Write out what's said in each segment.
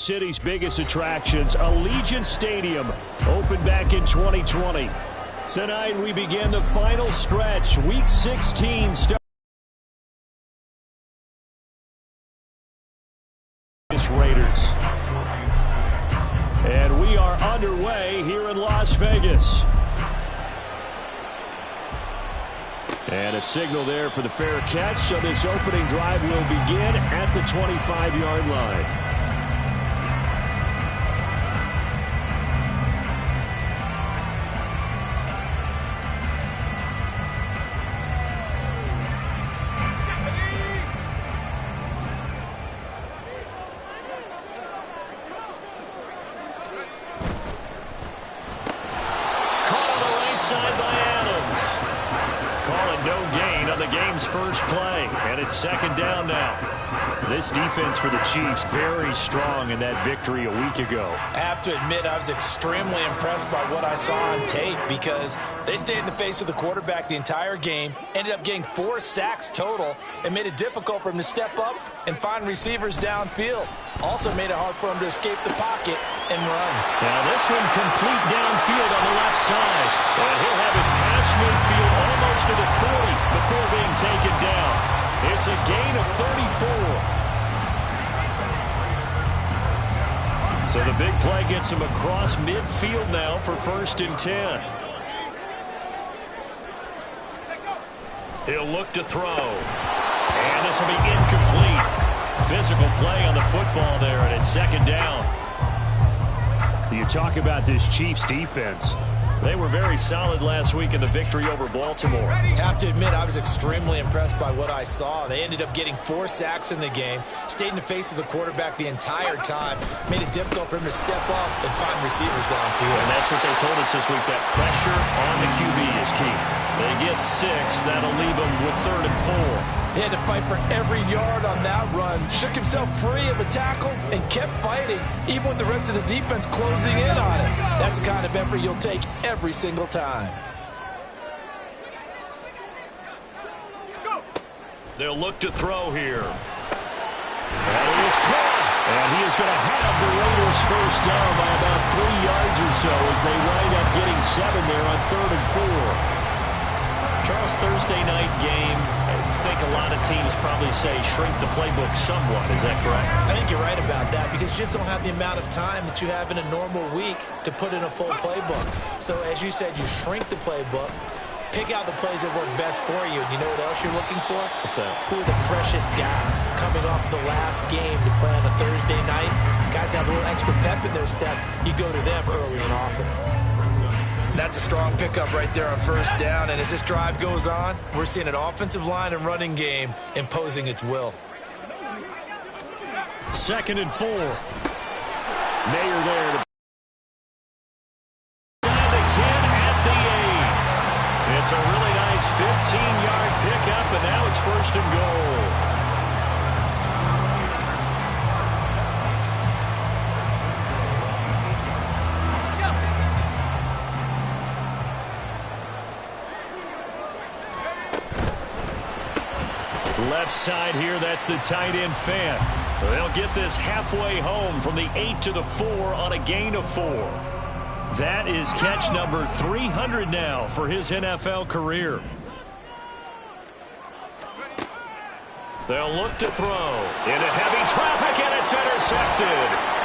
City's biggest attractions, Allegiant Stadium, opened back in 2020. Tonight we begin the final stretch, Week 16. Raiders. And we are underway here in Las Vegas. And a signal there for the fair catch, so this opening drive will begin at the 25-yard line. First play, and it's second down now. This defense for the Chiefs very strong in that victory a week ago. I have to admit, I was extremely impressed by what I saw on tape because they stayed in the face of the quarterback the entire game, ended up getting 4 sacks total, and made it difficult for him to step up and find receivers downfield. Also made it hard for him to escape the pocket and run. Now this one complete downfield on the left side. And he'll have it past midfield almost to the 40 before being taken down. It's a gain of 34. So the big play gets him across midfield now for 1st and 10. He'll look to throw. And this will be incomplete. Physical play on the football there, and it's second down. You talk about this Chiefs defense. They were very solid last week in the victory over Baltimore. I have to admit, I was extremely impressed by what I saw. They ended up getting 4 sacks in the game, stayed in the face of the quarterback the entire time, made it difficult for him to step up and find receivers downfield. And that's what they told us this week, that pressure on the QB is key. They get 6, that'll leave them with 3rd and 4. He had to fight for every yard on that run, shook himself free of a tackle, and kept fighting, even with the rest of the defense closing in on him. That's the kind of effort you'll take every single time. They'll look to throw here. That is caught. And he is going to have the Raiders first down by about 3 yards or so as they wind up getting 7 there on 3rd and 4. Charles, Thursday night game, I think a lot of teams probably say shrink the playbook somewhat. Is that correct? I think you're right about that because you just don't have the amount of time that you have in a normal week to put in a full playbook. So as you said, you shrink the playbook, pick out the plays that work best for you. And you know what else you're looking for? What's that? Who are the freshest guys coming off the last game to play on a Thursday night? Guys have a little extra pep in their step. You go to them early and often. That's a strong pickup right there on 1st down. And as this drive goes on, we're seeing an offensive line and running game imposing its will. 2nd and 4. Mayer there to down to 10 at the 8. It's a really nice 15-yard pickup, and now it's 1st and goal. Left side here, that's the tight end fan. They'll get this halfway home from the 8 to the 4 on a gain of 4. That is catch number 300 now for his NFL career. They'll look to throw into heavy traffic, and it's intercepted.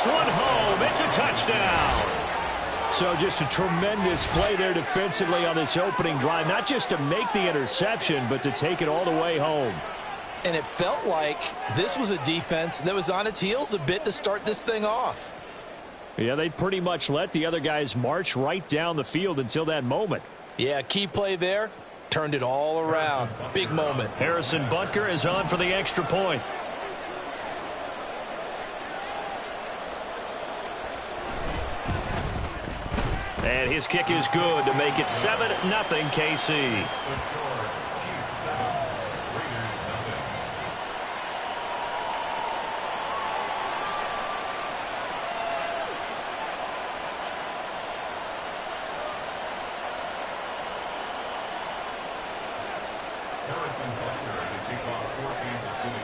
One home. It's a touchdown. So just a tremendous play there defensively on this opening drive. Not just to make the interception, but to take it all the way home. And it felt like this was a defense that was on its heels a bit to start this thing off. Yeah, they pretty much let the other guys march right down the field until that moment. Yeah, key play there. Turned it all around. Big moment. Harrison Butker is on for the extra point. And his kick is good to make it 7-0 KC.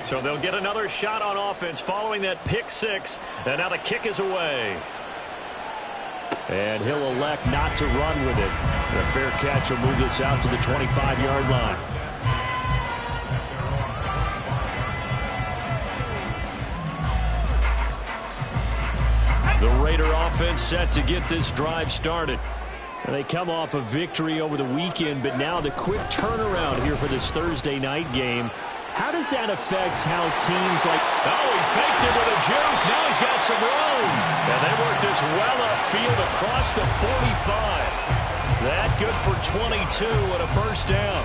So they'll get another shot on offense following that pick six. And now the kick is away. And he'll elect not to run with it. The fair catch will move this out to the 25-yard line. The Raider offense set to get this drive started. And they come off a victory over the weekend, but now the quick turnaround here for this Thursday night game. How does that affect how teams like... Oh, he faked it with a juke. Now he's got some room. And they work this well upfield across the 45. That good for 22 and a first down.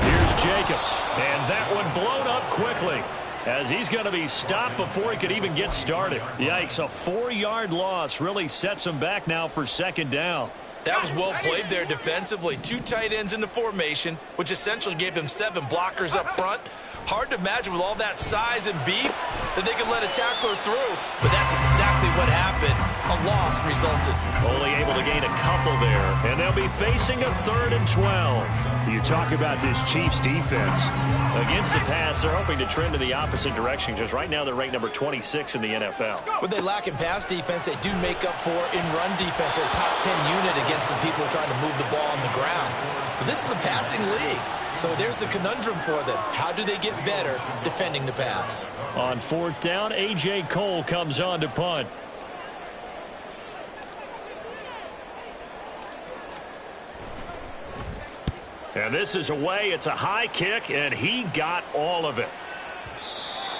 Here's Jacobs. And that one blown up quickly, as he's going to be stopped before he could even get started. Yikes, a 4-yard loss really sets him back now for second down. That was well played there defensively. 2 tight ends in the formation, which essentially gave them 7 blockers up front. Hard to imagine with all that size and beef that they could let a tackler through, but that's exactly what happened. A loss resulted. Only able to gain a couple there, and they'll be facing a 3rd and 12. You talk about this Chiefs defense. Against the pass, they're hoping to trend in the opposite direction, because right now they're ranked number 26 in the NFL. What they lack in pass defense, they do make up for in run defense. They're a top 10 unit against the people trying to move the ball on the ground. But this is a passing league. So there's a conundrum for them. How do they get better defending the pass? On 4th down, A.J. Cole comes on to punt. And this is away. It's a high kick, and he got all of it.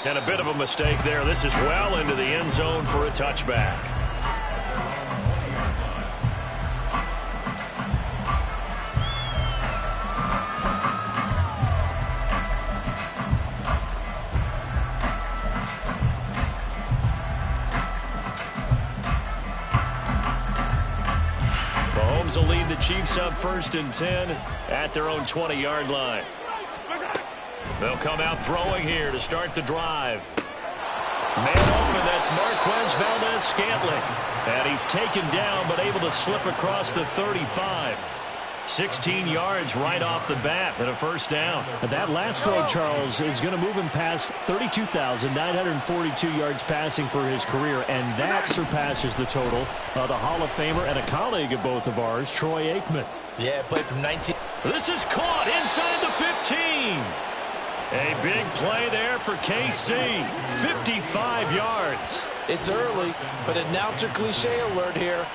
And a bit of a mistake there. This is well into the end zone for a touchback. Mahomes will lead the Chiefs up 1st and 10 at their own 20-yard line. They'll come out throwing here to start the drive. Man open, that's Marquez Valdes-Scantling. And he's taken down, but able to slip across the 35. 16 yards right off the bat and a first down. That last throw, Charles, is going to move him past 32,942 yards passing for his career, and that surpasses the total of the Hall of Famer and a colleague of both of ours, Troy Aikman. Yeah, played from 19. This is caught inside the 15. A big play there for KC. 55 yards. It's early, but announcer cliche alert here.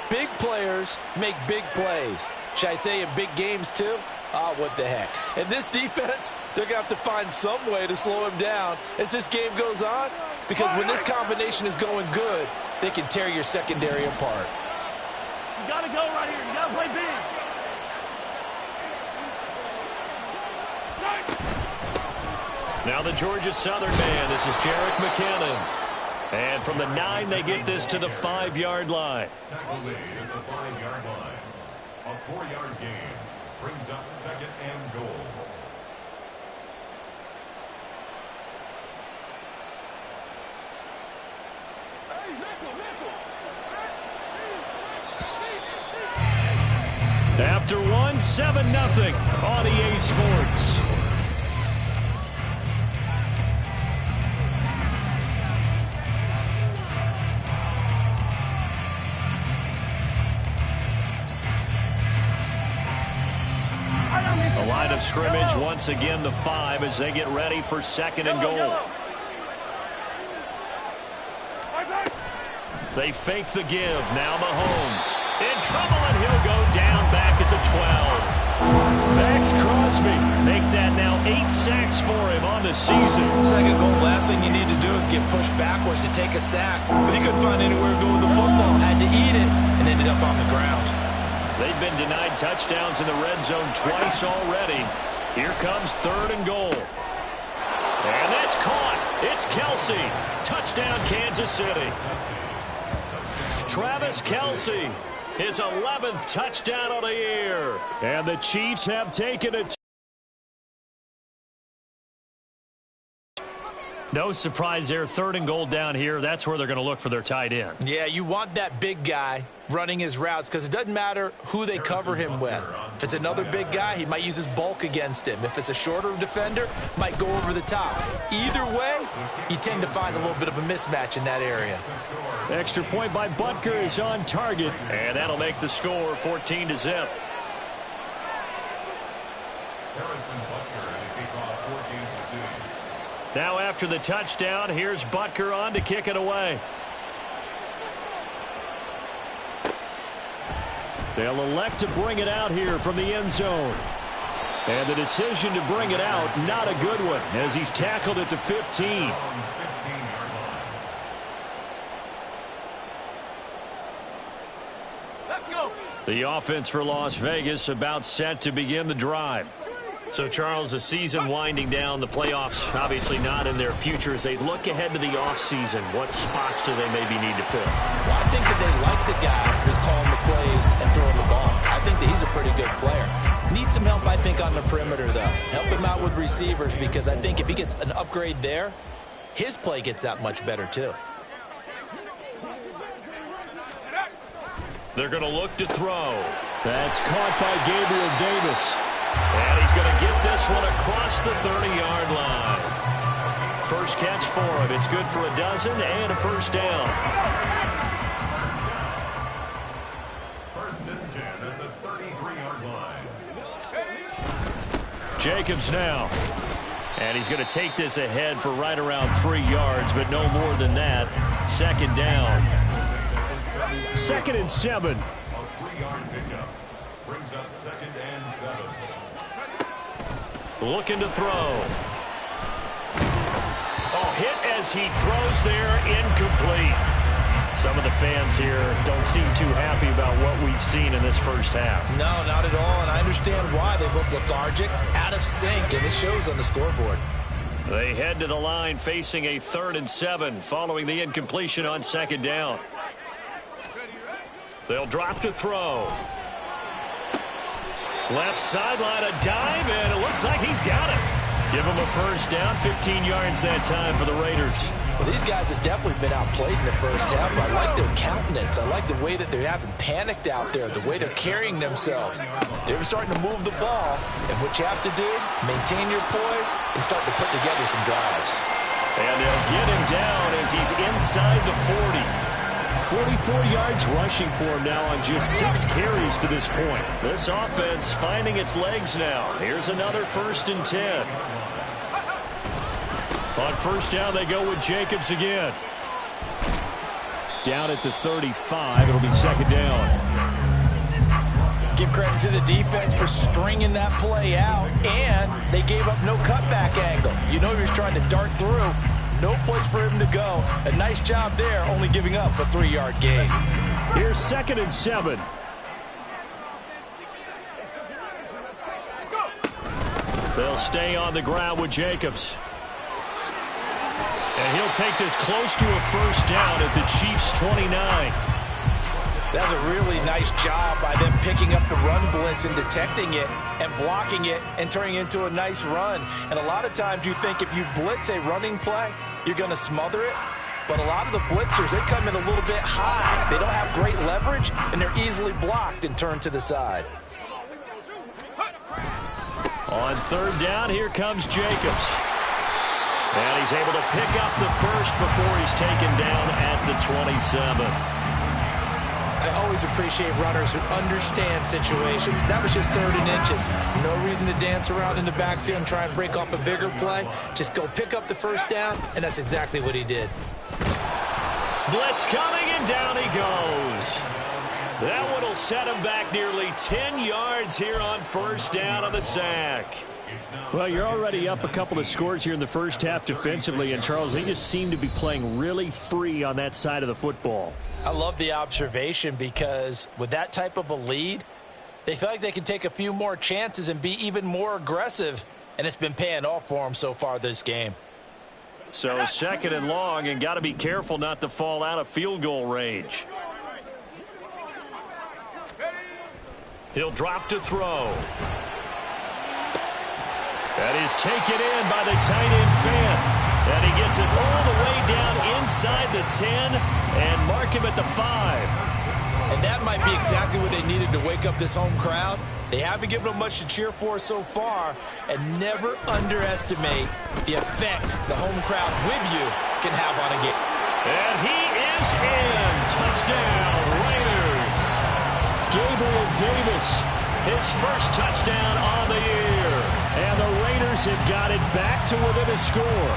Big players make big plays. Should I say in big games too? Oh, what the heck. And this defense, they're going to have to find some way to slow him down as this game goes on, because when this combination is going good, they can tear your secondary apart. You got to go right here. You got to play big. Now the Georgia Southern man. This is Jerick McKinnon. And from the 9, they get this to the 5-yard line. Tackle made at the 5-yard line. A 4-yard gain brings up 2nd and goal. After 1, 7-0 on EA Sports. The line of scrimmage once again the 5 as they get ready for 2nd and goal. They fake the give. Now Mahomes in trouble, and he'll go down back at the 12. Max Crosby make that now 8 sacks for him on the season. 2nd goal, last thing you need to do is get pushed backwards to take a sack. But he couldn't find anywhere to go with the football. Had to eat it and ended up on the ground. They've been denied touchdowns in the red zone twice already. Here comes 3rd and goal. And that's caught. It's Kelce. Touchdown, Kansas City. Travis Kelce, his 11th touchdown of the year. And the Chiefs have taken it. No surprise there. 3rd and goal down here. That's where they're going to look for their tight end. Yeah, you want that big guy running his routes because it doesn't matter who they cover him with. If it's another big guy, he might use his bulk against him. If it's a shorter defender, might go over the top. Either way, you tend to find a little bit of a mismatch in that area. Extra point by Butker is on target, and that'll make the score 14-0. Now after the touchdown, here's Butker on to kick it away. They'll elect to bring it out here from the end zone. And the decision to bring it out, not a good one, as he's tackled at the 15. Let's go. The offense for Las Vegas about set to begin the drive. So, Charles, the season winding down, the playoffs obviously not in their future. As they look ahead to the offseason, what spots do they maybe need to fill? Well, I think that they like the guy who's calling the plays and throwing the ball. I think that he's a pretty good player. Needs some help, I think, on the perimeter, though. Help him out with receivers, because I think if he gets an upgrade there, his play gets that much better, too. They're going to look to throw. That's caught by Gabriel Davis. And he's going to get this one across the 30-yard line. First catch for him. It's good for a dozen and a first down. 1st and 10 at the 33-yard line. Jacobs now. And he's going to take this ahead for right around 3 yards, but no more than that. 2nd down. 2nd and 7. A 3-yard pickup brings up 2nd and 7. Looking to throw. Oh, hit as he throws there, incomplete. Some of the fans here don't seem too happy about what we've seen in this first half. No, not at all, and I understand why. They look lethargic, out of sync, and it shows on the scoreboard. They head to the line facing a 3rd and 7 following the incompletion on 2nd down. They'll drop to throw. Left sideline, a dive, and it looks like he's got it. Give him a first down, 15 yards that time for the Raiders. Well, these guys have definitely been outplayed in the first half. I like their countenance. I like the way that they haven't panicked out there, the way they're carrying themselves. They're starting to move the ball, and what you have to do, maintain your poise and start to put together some drives. And they'll get him down as he's inside the 40. 44 yards rushing for him now on just 6 carries to this point. This offense finding its legs now. Here's another 1st and 10. On 1st down, they go with Jacobs again. Down at the 35, it'll be 2nd down. Give credit to the defense for stringing that play out, and they gave up no cutback angle. You know he was trying to dart through. No place for him to go. A nice job there, only giving up a 3-yard gain. Here's 2nd and 7. They'll stay on the ground with Jacobs. And he'll take this close to a first down at the Chiefs' 29. That's a really nice job by them picking up the run blitz and detecting it and blocking it and turning it into a nice run. And a lot of times you think if you blitz a running play, you're going to smother it. But a lot of the blitzers, they come in a little bit high. They don't have great leverage, and they're easily blocked and turned to the side. On 3rd down, here comes Jacobs. And he's able to pick up the first before he's taken down at the 27. I always appreciate runners who understand situations. That was just 3rd and inches. No reason to dance around in the backfield and try and break off a bigger play. Just go pick up the first down, and that's exactly what he did. Blitz coming, and down he goes. That one will set him back nearly 10 yards here on 1st down on the sack. Well, you're already up a couple of scores here in the first half defensively, and Charles, they just seem to be playing really free on that side of the football. I love the observation because with that type of a lead, they feel like they can take a few more chances and be even more aggressive, and it's been paying off for them so far this game. So 2nd and long, and got to be careful not to fall out of field goal range. He'll drop to throw. That is taken in by the tight end Fant. And he gets it all the way down inside the 10 and mark him at the 5. And that might be exactly what they needed to wake up this home crowd. They haven't given them much to cheer for so far, and never underestimate the effect the home crowd with you can have on a game. And he is in. Touchdown, Raiders. Gabriel Davis, his first touchdown on the year. And the Raiders have got it back to within a score.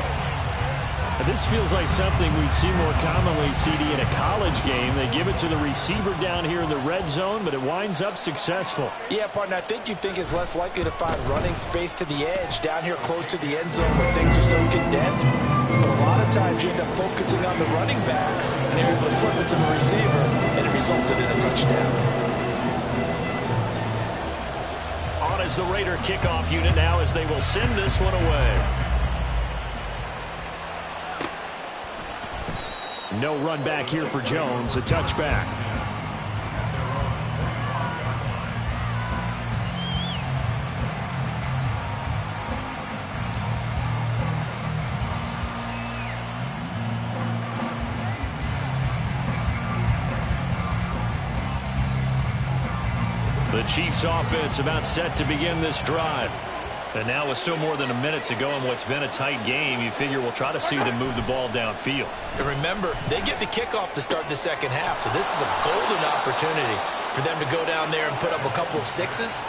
This feels like something we'd see more commonly, CD, in a college game. They give it to the receiver down here in the red zone, but it winds up successful. Yeah, partner, I think you'd think it's less likely to find running space to the edge down here close to the end zone where things are so condensed. But a lot of times you end up focusing on the running backs, and they're able to slip it to the receiver, and it resulted in a touchdown. On is the Raider kickoff unit now as they will send this one away. No run back here for Jones, a touchback. The Chiefs offense about set to begin this drive. And now with still more than a minute to go in what's been a tight game, you figure we'll try to see them move the ball downfield. And remember, they get the kickoff to start the second half, so this is a golden opportunity for them to go down there and put up a couple of sixes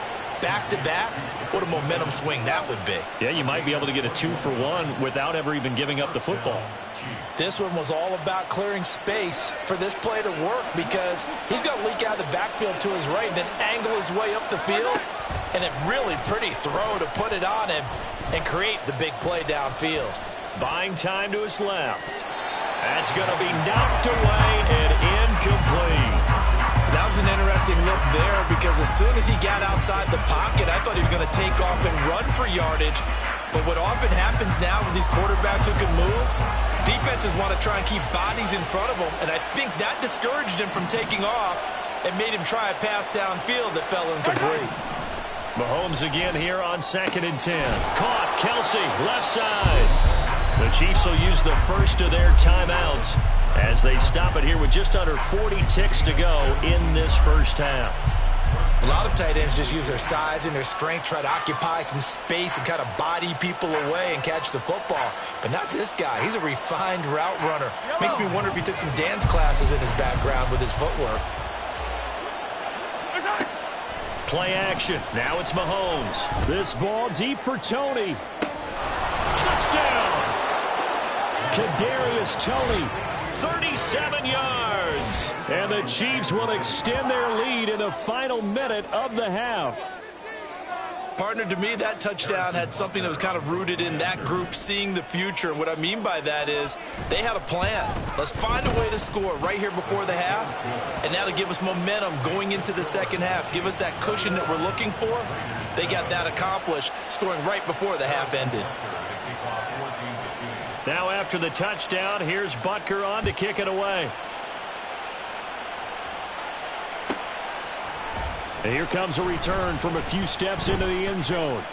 back-to-back. What a momentum swing that would be. Yeah, you might be able to get a 2-for-1 without ever even giving up the football. This one was all about clearing space for this play to work because he's going to leak out of the backfield to his right and then angle his way up the field. And a really pretty throw to put it on him and create the big play downfield. Buying time to his left. That's going to be knocked away and incomplete. That was an interesting look there because as soon as he got outside the pocket, I thought he was going to take off and run for yardage. But what often happens now with these quarterbacks who can move, defenses want to try and keep bodies in front of them, and I think that discouraged him from taking off and made him try a pass downfield that fell incomplete. Mahomes again here on 2nd and 10. Caught, Kelsey, left side. The Chiefs will use the first of their timeouts as they stop it here with just under 40 ticks to go in this first half. A lot of tight ends just use their size and their strength, try to occupy some space and kind of body people away and catch the football. But not this guy. He's a refined route runner. Makes me wonder if he took some dance classes in his background with his footwork. Play action. Now it's Mahomes. This ball deep for Tony. Touchdown! Kadarius Toney, 37 yards. And the Chiefs will extend their lead in the final minute of the half. Partner, to me, that touchdown had something that was kind of rooted in that group seeing the future. And what I mean by that is they had a plan. Let's find a way to score right here before the half. And that'll give us momentum going into the second half. Give us that cushion that we're looking for. They got that accomplished, scoring right before the half ended. Now after the touchdown, here's Butker on to kick it away. And here comes a return from a few steps into the end zone.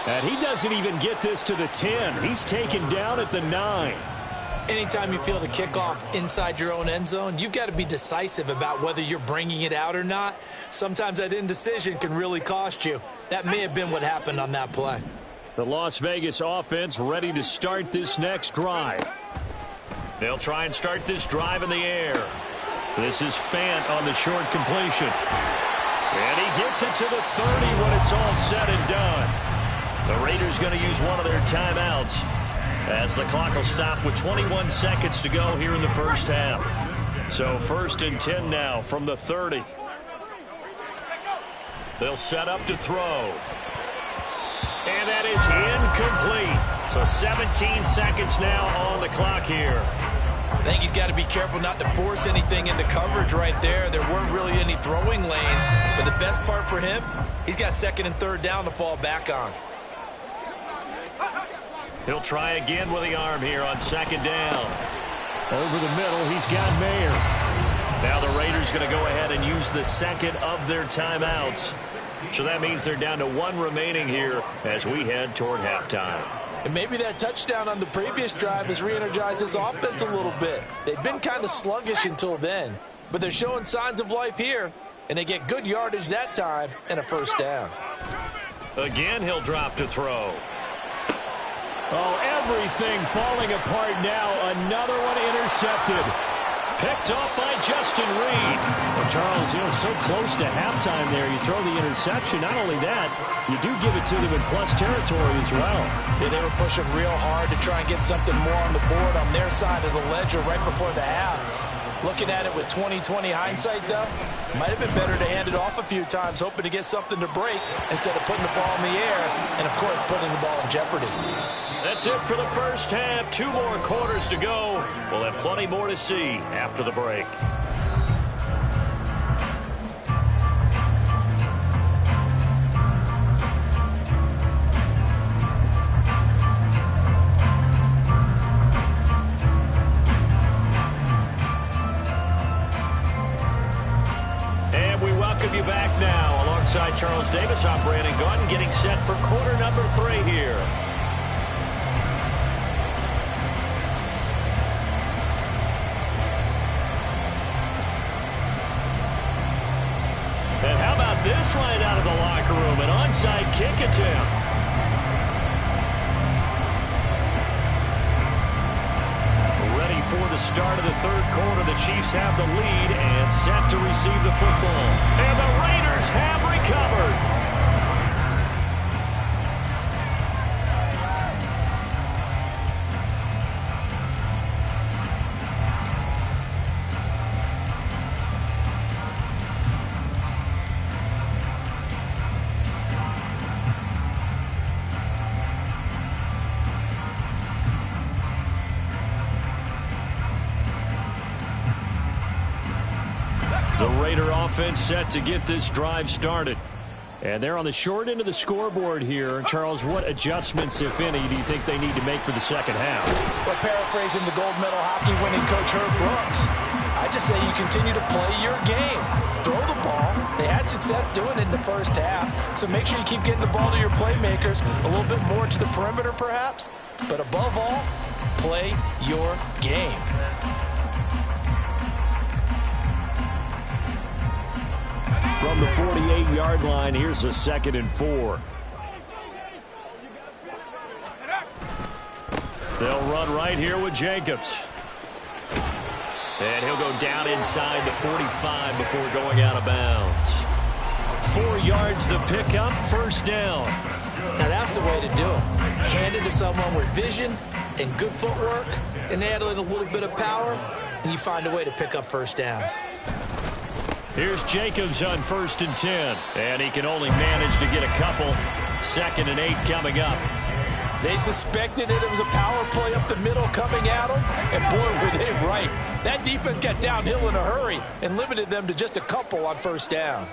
And he doesn't even get this to the 10. He's taken down at the 9. Anytime you feel the kickoff inside your own end zone, you've got to be decisive about whether you're bringing it out or not. Sometimes that indecision can really cost you. That may have been what happened on that play. The Las Vegas offense ready to start this next drive. They'll try and start this drive in the air. This is Fant on the short completion. And he gets it to the 30 when it's all said and done. The Raiders going to use one of their timeouts as the clock will stop with 21 seconds to go here in the first half. So 1st and 10 now from the 30. They'll set up to throw. And that is incomplete. So 17 seconds now on the clock here. I think he's got to be careful not to force anything into coverage right there. There weren't really any throwing lanes. But the best part for him, he's got 2nd and 3rd down to fall back on. He'll try again with the arm here on 2nd down. Over the middle, he's got Mayer. Now the Raiders going to go ahead and use the 2nd of their timeouts. So that means they're down to 1 remaining here as we head toward halftime. And maybe that touchdown on the previous drive has re-energized this offense a little bit. They've been kind of sluggish until then, but they're showing signs of life here, and they get good yardage that time and a first down. Again, he'll drop to throw. Oh, everything falling apart now. Another one intercepted. Picked off by Justin Reed. Well, Charles, so close to halftime there. You throw the interception. Not only that, you do give it to them in plus territory as well. Yeah, they were pushing real hard to try and get something more on the board on their side of the ledger right before the half. Looking at it with 20/20 hindsight, though, might have been better to hand it off a few times, hoping to get something to break instead of putting the ball in the air and, of course, putting the ball in jeopardy. That's it for the first half. 2 more quarters to go. We'll have plenty more to see after the break. And we welcome you back now. Alongside Charles Davis, I'm Brandon Gaudin, getting set for quarter number 3 here. And how about this right out of the locker room? An onside kick attempt. Ready for the start of the third quarter. The Chiefs have the lead and set to receive the football. And the Raiders have recovered. The Raider offense set to get this drive started. And they're on the short end of the scoreboard here. Charles, what adjustments, if any, do you think they need to make for the second half? Well, paraphrasing the gold medal hockey winning coach Herb Brooks, I just say you continue to play your game. Throw the ball. They had success doing it in the first half, so make sure you keep getting the ball to your playmakers, a little bit more to the perimeter perhaps, but above all, play your game. From the 48-yard line, here's a 2nd and 4. They'll run right here with Jacobs. And he'll go down inside the 45 before going out of bounds. 4 yards the pickup, first down. Now that's the way to do it. Hand it to someone with vision and good footwork, and add in a little bit of power, and you find a way to pick up first downs. Here's Jacobs on 1st and 10. And he can only manage to get a couple. 2nd and 8 coming up. They suspected it was a power play up the middle coming at them, and boy, were they right. That defense got downhill in a hurry and limited them to just a couple on first down.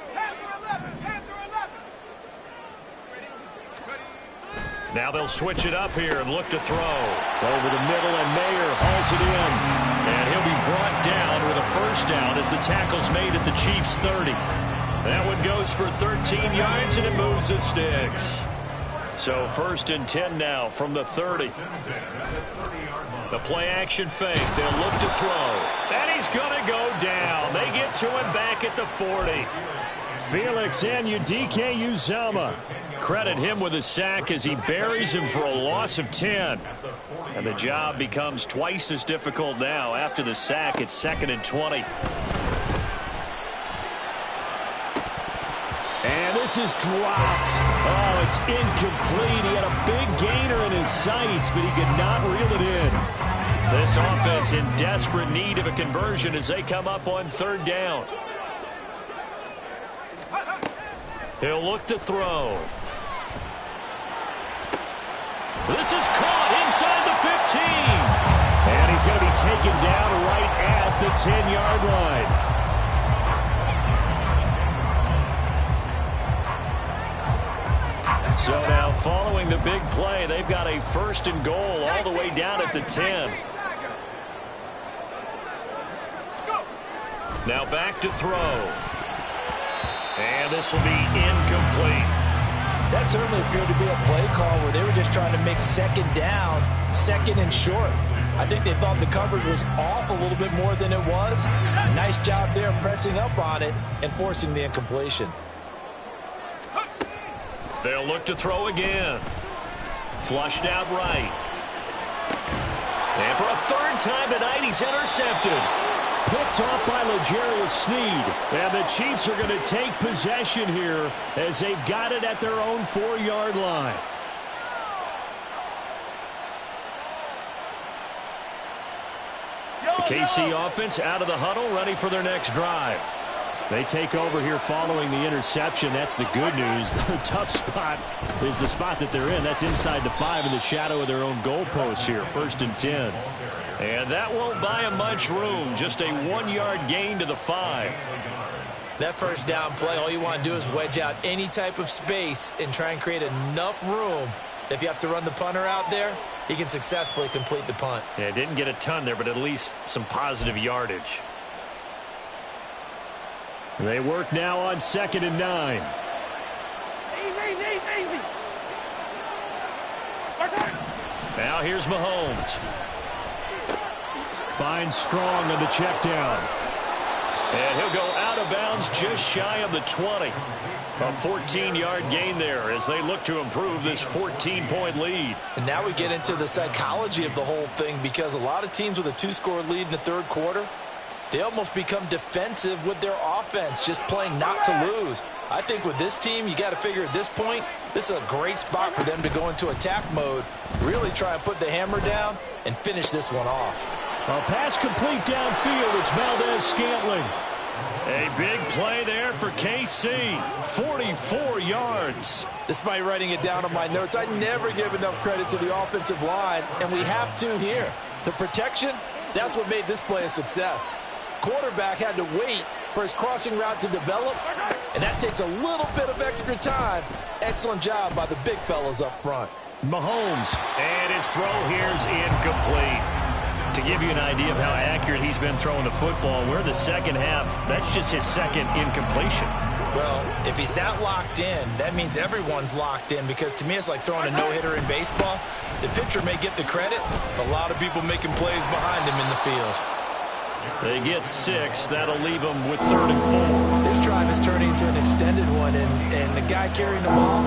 Now they'll switch it up here and look to throw. Over the middle, and Mayer hauls it in. And he'll be brought down with a first down as the tackle's made at the Chiefs' 30. That one goes for 13 yards, and it moves the sticks. So 1st and 10 now from the 30. The play-action fake. They'll look to throw. And he's going to go down. They get to him back at the 40. Felix Anudike Uzomah. Credit him with a sack as he buries him for a loss of 10. And the job becomes twice as difficult now. After the sack, it's 2nd and 20. And this is dropped. Oh, it's incomplete. He had a big gainer in his sights, but he could not reel it in. This offense in desperate need of a conversion as they come up on 3rd down. He'll look to throw. This is caught inside the 15. And he's going to be taken down right at the 10-yard line. So now following the big play, they've got a 1st and goal all the way down at the 10. Now back to throw. And this will be incomplete. That certainly appeared to be a play call where they were just trying to make second down, second and short. I think they thought the coverage was off a little bit more than it was. Nice job there pressing up on it and forcing the incompletion. They'll look to throw again. Flushed out right. And for a third time tonight, he's intercepted. Picked off by L'Jarius Sneed. And the Chiefs are going to take possession here as they've got it at their own 4-yard line. The KC offense out of the huddle, ready for their next drive. They take over here following the interception. That's the good news. The tough spot is the spot that they're in. That's inside the 5 in the shadow of their own goalposts here. 1st and 10. And that won't buy them much room. Just a 1-yard gain to the 5. That first down play, all you want to do is wedge out any type of space and try and create enough room. If you have to run the punter out there, he can successfully complete the punt. Yeah, didn't get a ton there, but at least some positive yardage. They work now on 2nd and 9. Easy. Now here's Mahomes. Finds Strong on the check down. And he'll go out of bounds just shy of the 20. A 14-yard gain there as they look to improve this 14-point lead. And now we get into the psychology of the whole thing, because a lot of teams with a 2-score lead in the third quarter, they almost become defensive with their offense, just playing not to lose. I think with this team, you got to figure at this point, this is a great spot for them to go into attack mode, really try and put the hammer down and finish this one off. A pass complete downfield. It's Valdez-Scantling. A big play there for KC. 44 yards. Despite writing it down on my notes, I never give enough credit to the offensive line, and we have to here. The protection, that's what made this play a success. Quarterback had to wait for his crossing route to develop, and that takes a little bit of extra time. Excellent job by the big fellas up front. Mahomes, and his throw here's incomplete. To give you an idea of how accurate he's been throwing the football, we're in the second half. That's just his second incompletion. Well, if he's not locked in, that means everyone's locked in, because to me it's like throwing a no-hitter in baseball. The pitcher may get the credit, but a lot of people making plays behind him in the field. They get 6. That'll leave them with 3rd and 4. This drive is turning into an extended one, and the guy carrying the ball,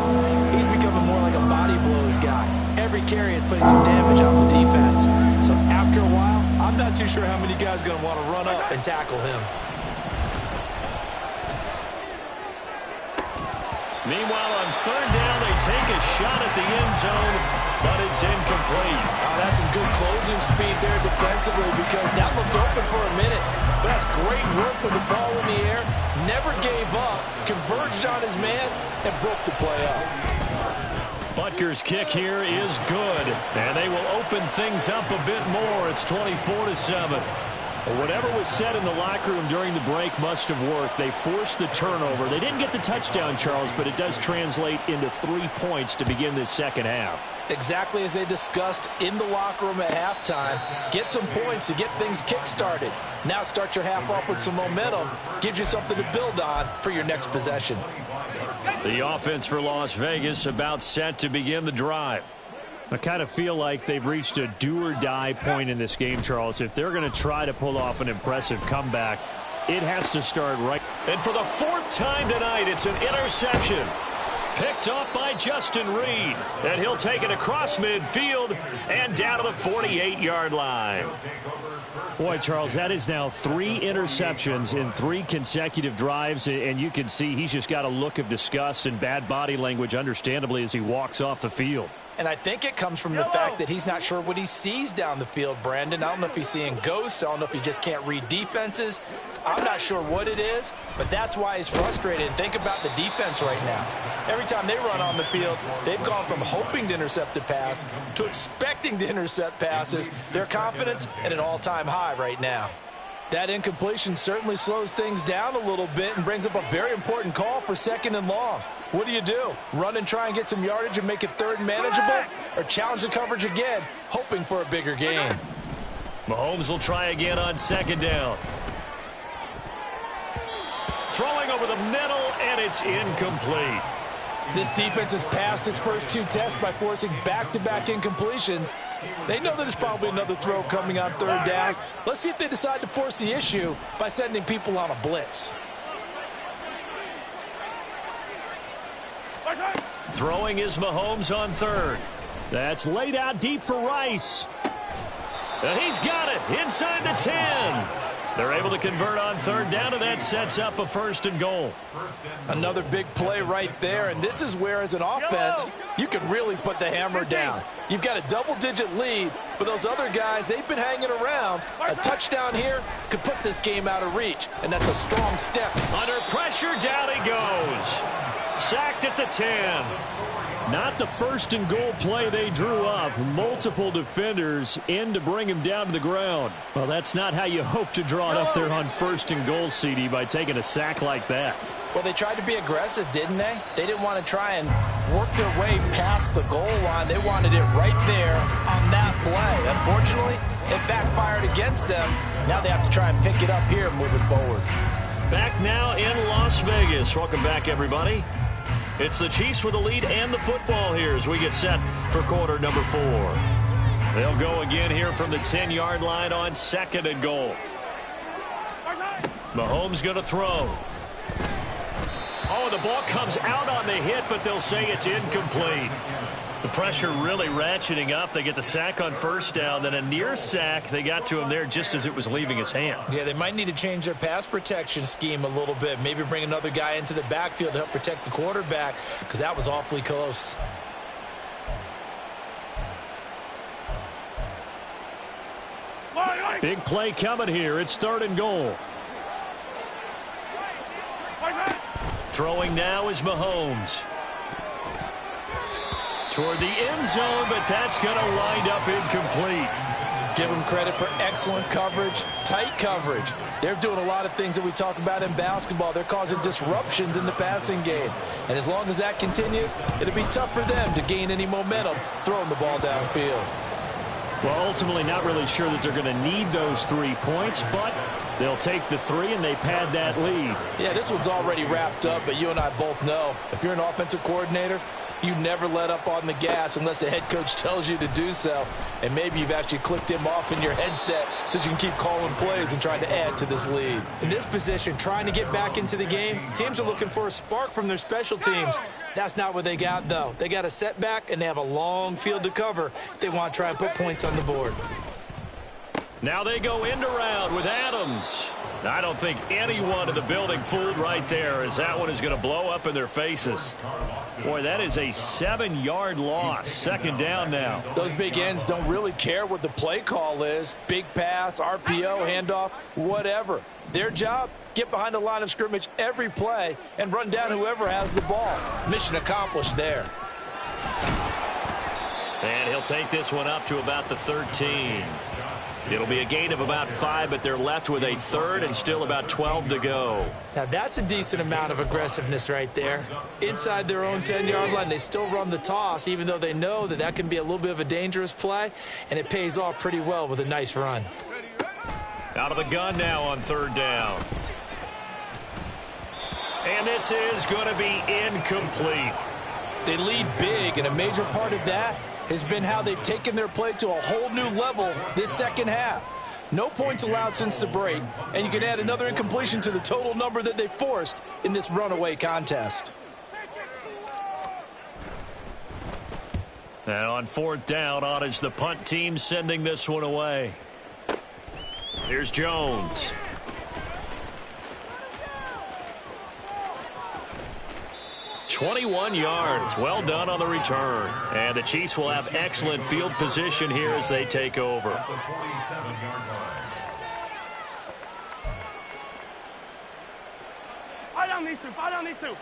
he's becoming more like a body blows guy. Every carry is putting some damage on the defense. So after a while, I'm not too sure how many guys are going to want to run up and tackle him. Meanwhile, on 3rd down, they take a shot at the end zone, but it's incomplete. Oh, that's some good closing speed there defensively, because that looked open for a minute. But that's great work with the ball in the air. Never gave up, converged on his man, and broke the play up. Butker's kick here is good, and they will open things up a bit more. It's 24-7. Well, whatever was said in the locker room during the break must have worked. They forced the turnover. They didn't get the touchdown, Charles, but it does translate into 3 points to begin this second half. Exactly as they discussed in the locker room at halftime. Get some points to get things kick-started. Now start your half off with some momentum. Gives you something to build on for your next possession. The offense for Las Vegas about set to begin the drive. I kind of feel like they've reached a do-or-die point in this game, Charles. If they're going to try to pull off an impressive comeback, it has to start right. And for the 4th time tonight, it's an interception. Picked up by Justin Reed. And he'll take it across midfield and down to the 48-yard line. Boy, Charles, that is now 3 interceptions in 3 consecutive drives, and you can see he's just got a look of disgust and bad body language, understandably, as he walks off the field. And I think it comes from the fact that he's not sure what he sees down the field, Brandon. I don't know if he's seeing ghosts. I don't know if he just can't read defenses. I'm not sure what it is, but that's why he's frustrated. Think about the defense right now. Every time they run on the field, they've gone from hoping to intercept a pass to expecting to intercept passes. Their confidence at an all-time high right now. That incompletion certainly slows things down a little bit and brings up a very important call for 2nd and long. What do? Run and try and get some yardage and make it 3rd and manageable? Or challenge the coverage again, hoping for a bigger gain? Mahomes will try again on 2nd down. Throwing over the middle, and it's incomplete. This defense has passed its first 2 tests by forcing back-to-back incompletions. They know that there's probably another throw coming on 3rd down. Let's see if they decide to force the issue by sending people on a blitz. Throwing is Mahomes on 3rd. That's laid out deep for Rice. And he's got it inside the 10. They're able to convert on 3rd down, and that sets up a 1st and goal. Another big play right there, and this is where, as an offense, you can really put the hammer down. You've got a double-digit lead, but those other guys, they've been hanging around. A touchdown here could put this game out of reach, and that's a strong step. Under pressure, down he goes. Sacked at the 10. Not the 1st and goal play they drew up. Multiple defenders in to bring him down to the ground. Well, that's not how you hope to draw it up there on 1st and goal, CD, by taking a sack like that. Well, they tried to be aggressive, didn't they? They didn't want to try and work their way past the goal line. They wanted it right there on that play. Unfortunately, it backfired against them. Now they have to try and pick it up here moving forward. Back now in Las Vegas. Welcome back, everybody. It's the Chiefs with the lead and the football here as we get set for quarter number 4. They'll go again here from the 10-yard line on 2nd and goal. Mahomes going to throw. Oh, the ball comes out on the hit, but they'll say it's incomplete. The pressure really ratcheting up. They get the sack on 1st down, then a near sack. They got to him there just as it was leaving his hand. Yeah, they might need to change their pass protection scheme a little bit. Maybe bring another guy into the backfield to help protect the quarterback, because that was awfully close. Big play coming here. It's 3rd and goal. Throwing now is Mahomes. Toward the end zone, but that's going to wind up incomplete. Give them credit for excellent coverage, tight coverage. They're doing a lot of things that we talk about in basketball. They're causing disruptions in the passing game. And as long as that continues, it'll be tough for them to gain any momentum throwing the ball downfield. Well, ultimately not really sure that they're going to need those 3 points, but they'll take the 3 and they pad that lead. Yeah, this one's already wrapped up, but you and I both know if you're an offensive coordinator, you never let up on the gas unless the head coach tells you to do so. And maybe you've actually clicked him off in your headset so you can keep calling plays and trying to add to this lead. In this position, trying to get back into the game, teams are looking for a spark from their special teams. That's not what they got, though. They got a setback, and they have a long field to cover if they want to try and put points on the board. Now they go end around with Adams. I don't think anyone in the building fooled right there, as that one is going to blow up in their faces. Boy, that is a 7-yard loss. 2nd down now. Those big ends don't really care what the play call is. Big pass, RPO, handoff, whatever. Their job, get behind the line of scrimmage every play and run down whoever has the ball. Mission accomplished there. And he'll take this one up to about the 13. It'll be a gain of about 5, but they're left with a 3rd and still about 12 to go. Now, that's a decent amount of aggressiveness right there. Inside their own 10-yard line, they still run the toss, even though they know that that can be a little bit of a dangerous play, and it pays off pretty well with a nice run. Out of the gun now on 3rd down. And this is going to be incomplete. They lead big, and a major part of that has been how they've taken their play to a whole new level this 2nd half. No points allowed since the break, and you can add another incompletion to the total number that they forced in this runaway contest. And on 4th down, on is the punt team sending this one away. Here's Jones. "21 yards. Well done on the return. And the Chiefs will have excellent field position here as they take over. The 47-yard line. Fight down these two. Fight down these two.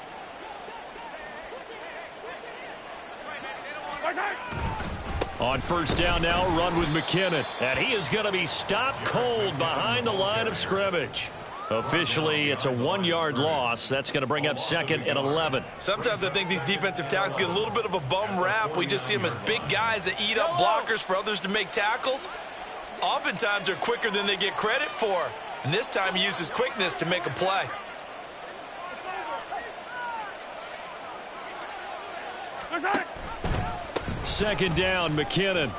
On 1st down now, run with McKinnon. And he is going to be stopped cold behind the line of scrimmage. Officially, it's a 1-yard loss. That's going to bring up 2nd and 11. Sometimes I think these defensive tackles get a little bit of a bum rap. We just see them as big guys that eat up blockers for others to make tackles. Oftentimes, they're quicker than they get credit for. And this time, he uses quickness to make a play. Second down, McKinnon.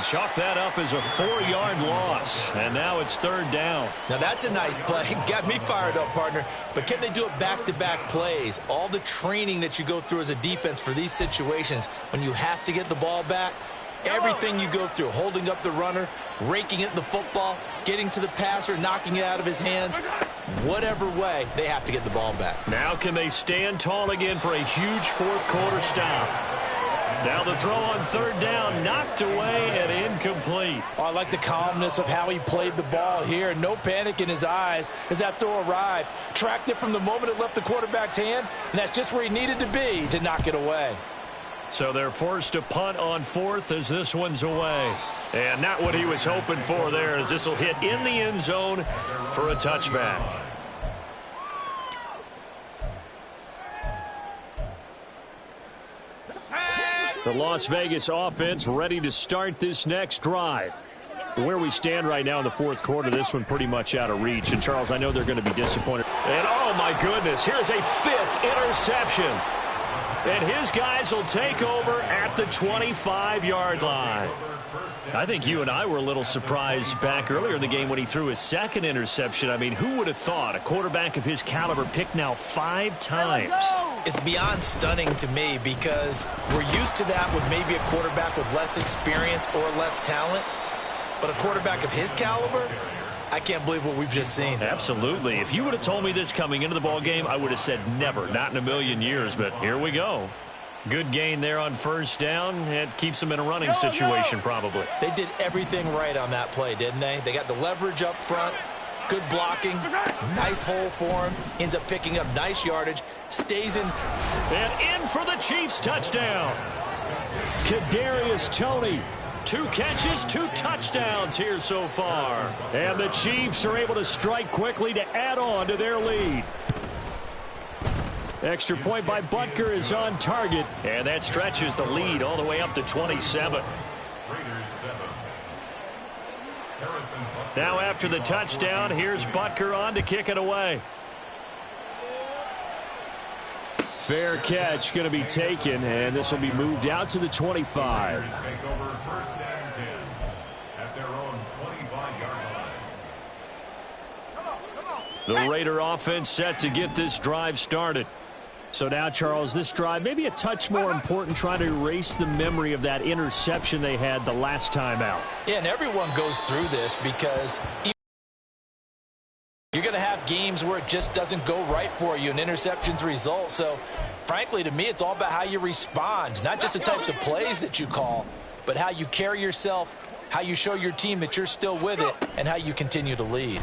Chalk that up as a 4-yard loss, and now it's third down. Now that's a nice play. Got me fired up, partner. But can they do it back-to-back plays? All the training that you go through as a defense for these situations, when you have to get the ball back, everything you go through, holding up the runner, raking at the football, getting to the passer, knocking it out of his hands, whatever way, they have to get the ball back. Now can they stand tall again for a huge fourth-quarter stop? Now the throw on third down, knocked away and incomplete. Oh, I like the calmness of how he played the ball here. No panic in his eyes as that throw arrived. Tracked it from the moment it left the quarterback's hand, and that's just where he needed to be to knock it away. So they're forced to punt on fourth as this one's away. And not what he was hoping for there, as this will hit in the end zone for a touchback. The Las Vegas offense ready to start this next drive. Where we stand right now in the fourth quarter, this one pretty much out of reach. And, Charles, I know they're going to be disappointed. And, oh, my goodness, here's a fifth interception. And his guys will take over at the 25-yard line. I think you and I were a little surprised back earlier in the game when he threw his second interception. I mean, who would have thought a quarterback of his caliber picked now 5 times? It's beyond stunning to me because we're used to that with maybe a quarterback with less experience or less talent. But a quarterback of his caliber, I can't believe what we've just seen. Absolutely. If you would have told me this coming into the ball game, I would have said never, not in a million years. But here we go. Good gain there on first down. It keeps them in a running situation probably. They did everything right on that play, didn't they? They got the leverage up front, good blocking, nice hole for him, ends up picking up nice yardage, stays in. And in for the Chiefs touchdown. Kadarius Toney. 2 catches, 2 touchdowns here so far. And the Chiefs are able to strike quickly to add on to their lead. Extra point by Butker is on target. And that stretches the lead all the way up to 27. Now after the touchdown, here's Butker on to kick it away. Fair catch going to be taken, and this will be moved out to the 25. Take over first and 10 at their own 25-yard line. The Raider offense set to get this drive started. So now, Charles, this drive maybe a touch more important, trying to erase the memory of that interception they had the last time out. Yeah, and everyone goes through this because you're going to have games where it just doesn't go right for you and interceptions result. So, frankly, to me, it's all about how you respond, not just the types of plays that you call, but how you carry yourself, how you show your team that you're still with it, and how you continue to lead.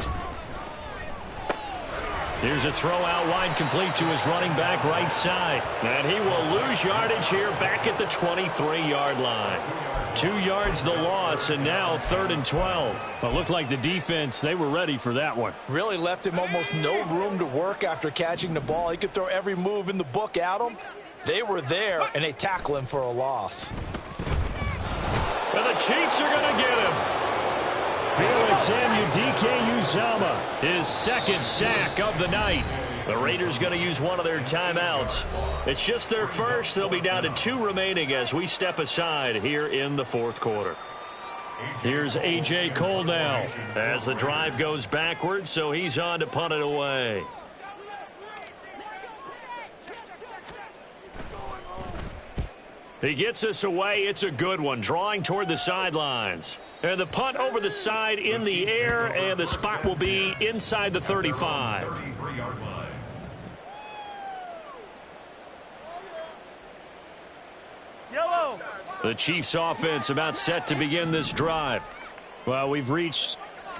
Here's a throw out wide, complete to his running back right side. And he will lose yardage here back at the 23-yard line. 2 yards the loss, and now 3rd and 12. Well, it looked like the defense, they were ready for that one. Really left him almost no room to work after catching the ball. He could throw every move in the book at him. They were there, and they tackle him for a loss. And the Chiefs are going to get him. Felix Anudike-Uzomah, his 2nd sack of the night. The Raiders going to use one of their timeouts. It's just their first. They'll be down to 2 remaining as we step aside here in the 4th quarter. Here's A.J. Cole now as the drive goes backwards, so he's on to punt it away. He gets us away. It's a good one, drawing toward the sidelines. And the punt over the side in the air, and the spot will be inside the 35. 33-yard line. Yellow. The Chiefs offense about set to begin this drive. Well, we've reached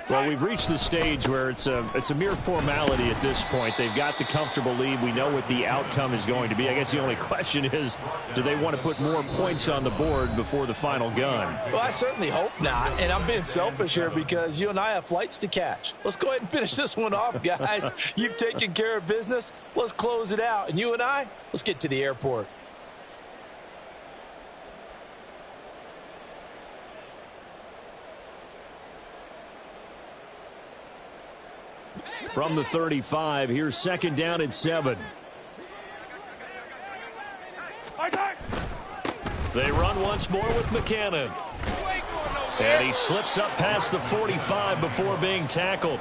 the stage where it's a mere formality at this point. They've got the comfortable lead. We know what the outcome is going to be. I guess the only question is, do they want to put more points on the board before the final gun? Well, I certainly hope not, and I'm being selfish here because you and I have flights to catch. Let's go ahead and finish this one off, guys. You've taken care of business. Let's close it out, and you and I, let's get to the airport. From the 35, here's 2nd down and 7. Attack! They run once more with McKinnon. And he slips up past the 45 before being tackled.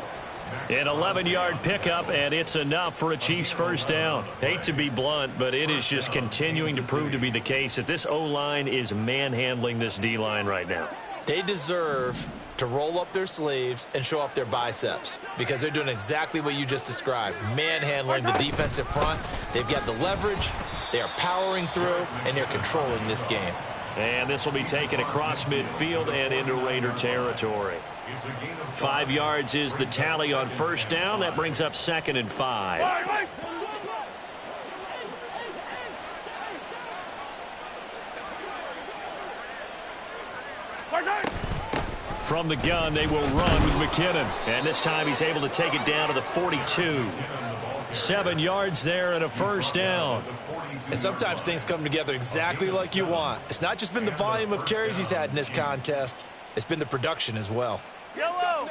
An 11-yard pickup, and it's enough for a Chiefs first down. Hate to be blunt, but it is just continuing to prove to be the case that this O-line is manhandling this D-line right now. They deserve to roll up their sleeves and show up their biceps because they're doing exactly what you just described, manhandling the defensive front. They've got the leverage, they are powering through, and they're controlling this game. And this will be taken across midfield and into Raider territory. 5 yards is the tally on first down. That brings up 2nd and 5. From the gun, they will run with McKinnon. And this time he's able to take it down to the 42. 7 yards there and a first down. And sometimes things come together exactly like you want. It's not just been the volume of carries he's had in this contest. It's been the production as well. Yellow.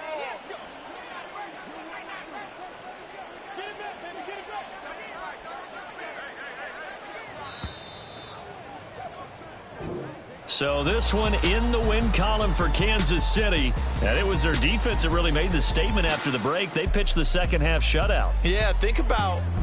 So this one in the win column for Kansas City. And it was their defense that really made the statement after the break. They pitched the second half shutout. Yeah, think about the